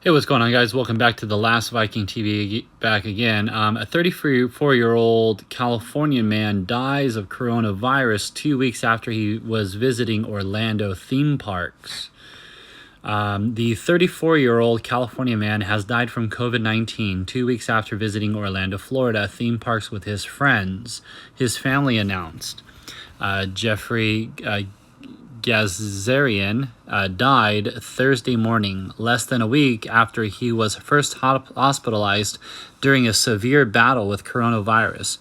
Hey, what's going on, guys? Welcome back to the Last Viking TV back again. A 34-year-old Californian man dies of coronavirus 2 weeks after he was visiting Orlando theme parks. The 34-year-old California man has died from COVID-19 2 weeks after visiting Orlando, Florida theme parks with his friends, his family announced. Jeffrey Gazarian died Thursday morning, less than a week after he was first hospitalized during a severe battle with coronavirus.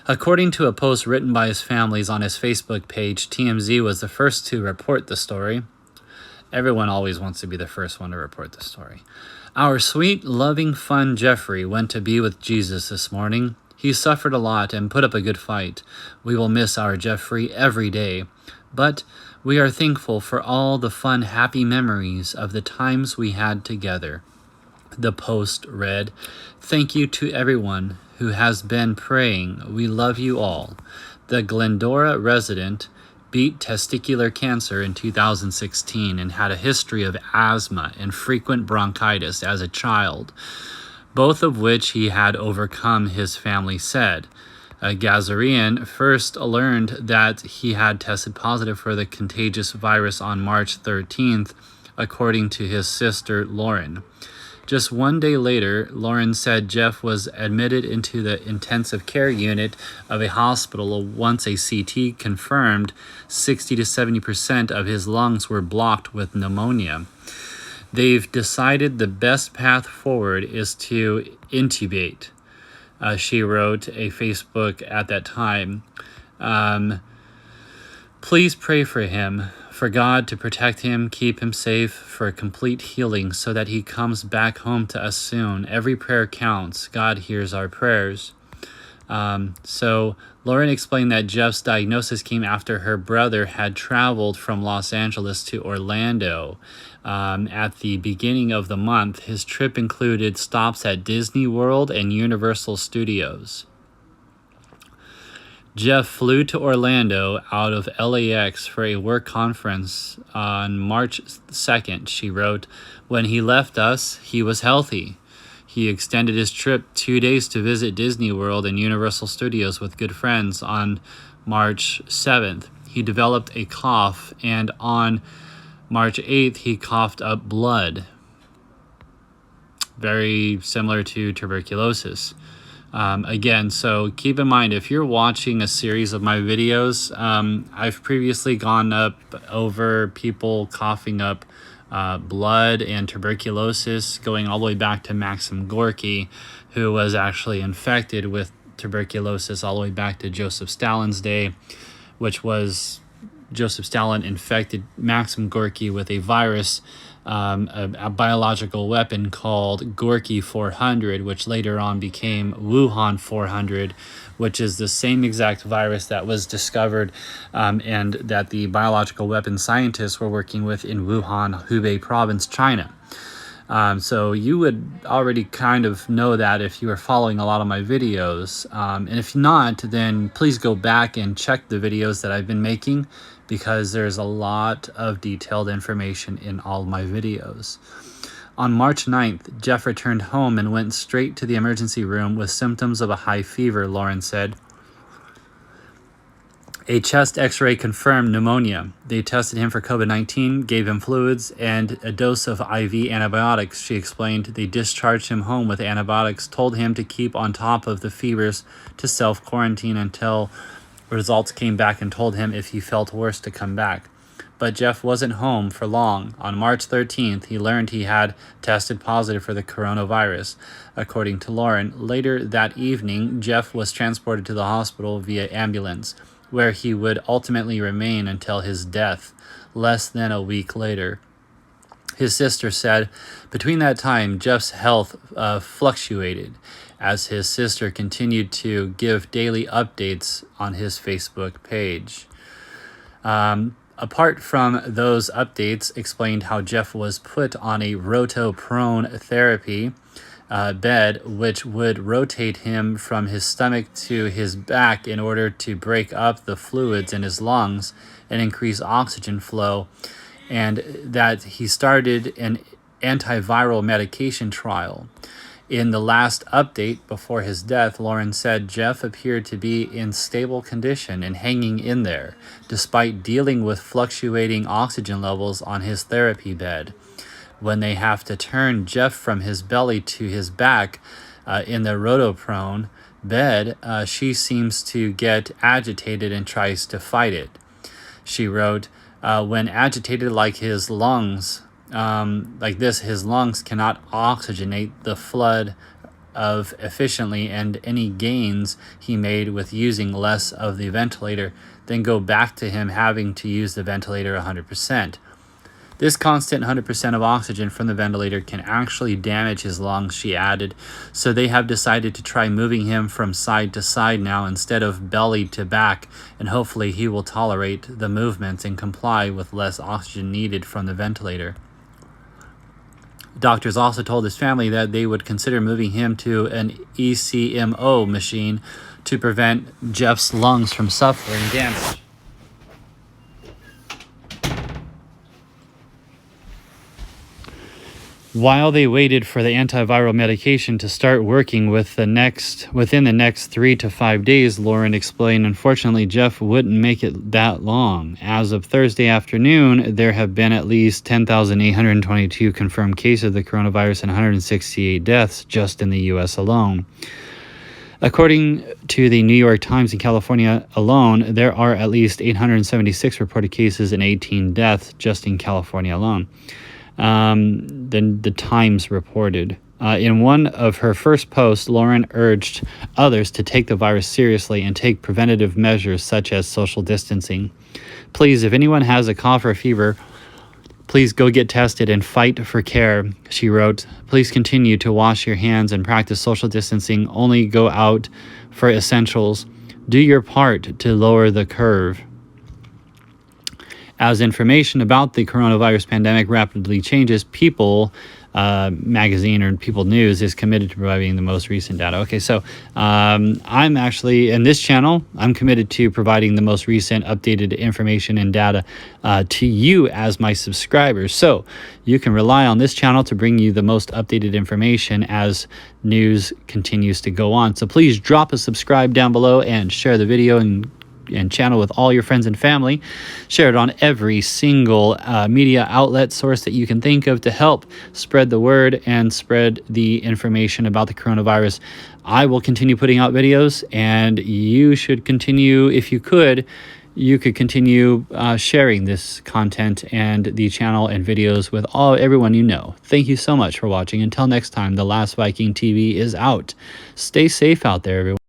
According to a post written by his families on his Facebook page, TMZ was the first to report the story. Everyone always wants to be the first one to report the story. Our sweet, loving, fun Jeffrey went to be with Jesus this morning. He suffered a lot and put up a good fight. We will miss our Jeffrey every day, but we are thankful for all the fun, happy memories of the times we had together. The post read, "Thank you to everyone who has been praying. We love you all." The Glendora resident beat testicular cancer in 2016 and had a history of asthma and frequent bronchitis as a child, both of which he had overcome, his family said. Gazarian first learned that he had tested positive for the contagious virus on March 13th, according to his sister, Lauren. Just 1 day later, Lauren said Jeff was admitted into the intensive care unit of a hospital once a CT confirmed 60 to 70% of his lungs were blocked with pneumonia. They've decided the best path forward is to intubate. She wrote a Facebook at that time. Please pray for him, for God to protect him, keep him safe, for complete healing so that he comes back home to us soon. Every prayer counts. God hears our prayers. So Lauren explained that Jeff's diagnosis came after her brother had traveled from Los Angeles to Orlando. At the beginning of the month, his trip included stops at Disney World and Universal Studios. Jeff flew to Orlando out of LAX for a work conference on March 2nd, she wrote. When he left us, he was healthy. He extended his trip 2 days to visit Disney World and Universal Studios with good friends on March 7th. He developed a cough, and on March 8th, he coughed up blood. Very similar to tuberculosis. Again, so keep in mind, if you're watching a series of my videos, I've previously gone up over people coughing up blood and tuberculosis, going all the way back to Maxim Gorky, who was actually infected with tuberculosis all the way back to Joseph Stalin's day, which was Joseph Stalin infected Maxim Gorky with a virus, a biological weapon called Gorky 400, which later on became Wuhan 400, which is the same exact virus that was discovered and that the biological weapon scientists were working with in Wuhan, Hubei province, China. So you would already kind of know that if you are following a lot of my videos. And if not, then please go back and check the videos that I've been making, because there's a lot of detailed information in all of my videos. On March 9th, Jeff returned home and went straight to the emergency room with symptoms of a high fever, Lauren said. A chest x-ray confirmed pneumonia. They tested him for COVID-19, gave him fluids, and a dose of IV antibiotics, she explained. They discharged him home with antibiotics, told him to keep on top of the fevers, to self-quarantine until results came back, and told him if he felt worse to come back. But Jeff wasn't home for long. On March 13th, he learned he had tested positive for the coronavirus, according to Lauren. Later that evening, Jeff was transported to the hospital via ambulance, where he would ultimately remain until his death, less than a week later. His sister said, between that time, Jeff's health fluctuated as his sister continued to give daily updates on his Facebook page. Apart from those updates, explained how Jeff was put on a rotoprone therapy bed, which would rotate him from his stomach to his back in order to break up the fluids in his lungs and increase oxygen flow, and that he started an antiviral medication trial. In the last update before his death, Lauren said Jeff appeared to be in stable condition and hanging in there, despite dealing with fluctuating oxygen levels on his therapy bed. When they have to turn Jeff from his belly to his back in the rotoprone bed, she seems to get agitated and tries to fight it. She wrote, when agitated like his lungs, his lungs cannot oxygenate the flood of efficiently, and any gains he made with using less of the ventilator then go back to him having to use the ventilator 100%. This constant 100% of oxygen from the ventilator can actually damage his lungs, she added, so they have decided to try moving him from side to side now instead of belly to back, and hopefully he will tolerate the movements and comply with less oxygen needed from the ventilator. Doctors also told his family that they would consider moving him to an ECMO machine to prevent Jeff's lungs from suffering damage. While they waited for the antiviral medication to start working within the next 3 to 5 days, Lauren explained, unfortunately, Jeff wouldn't make it that long. As of Thursday afternoon, there have been at least 10,822 confirmed cases of the coronavirus and 168 deaths just in the U.S. alone. According to the New York Times, in California alone, there are at least 876 reported cases and 18 deaths just in California alone. Then the Times reported. In one of her first posts, Lauren urged others to take the virus seriously and take preventative measures such as social distancing. Please, if anyone has a cough or fever, please go get tested and fight for care, she wrote. Please continue to wash your hands and practice social distancing. Only go out for essentials. Do your part to lower the curve. As information about the coronavirus pandemic rapidly changes, People magazine or People News is committed to providing the most recent data. Okay, so I'm actually, in this channel, I'm committed to providing the most recent updated information and data to you as my subscribers. So you can rely on this channel to bring you the most updated information as news continues to go on. So please drop a subscribe down below and share the video and channel with all your friends and family. Share it on every single media outlet source that you can think of to help spread the word and spread the information about the coronavirus. I will continue putting out videos, and you should continue, if you could continue sharing this content and the channel and videos with everyone you know. Thank you so much for watching. Until next time, The Last Viking TV is out. Stay safe out there, everyone.